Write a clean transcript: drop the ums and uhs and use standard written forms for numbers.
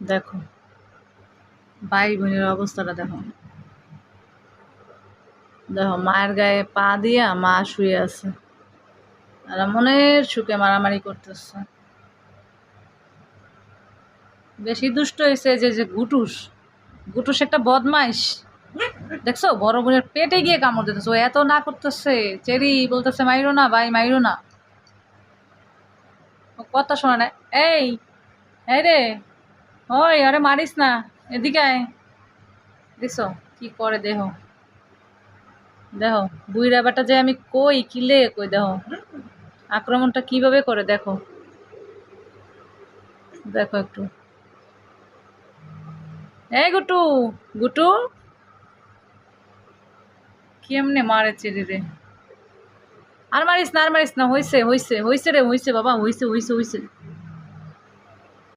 দেখো ভাই বোনের অবস্থাটা দেখো। দেখো মায়ের গায়ে পা দিয়া মা শুয়ে আছে, আর মনের সুখে মারামারি করতেছে। বেশি দুষ্ট হয়েছে যে যে গুটুস গুটুস একটা বদমাইশ। দেখছো বড় বোনের পেটে গিয়ে কামড় দিতেছে, ও এত না করতেছে। চেরি বলতেছে মাইরো না ভাই, মাইরো না। ও কথা শোনা না। এই এই রে, ওই আরে মারিস না, এদিকে আয়। দেখছো কি করে দেহ, দেখো বুইরা বেটা যে আমি কই কিলে কই, দেখো আক্রমণটা কিভাবে করে দেখো। দেখো একটু, এই গুটু, গুটু কেমনে মারে চেরি রে। আর মারিস না, আর মারিস না, হইছে হইছে হইছে রে, হইছে বাবা, হইছে হইছে হইছে।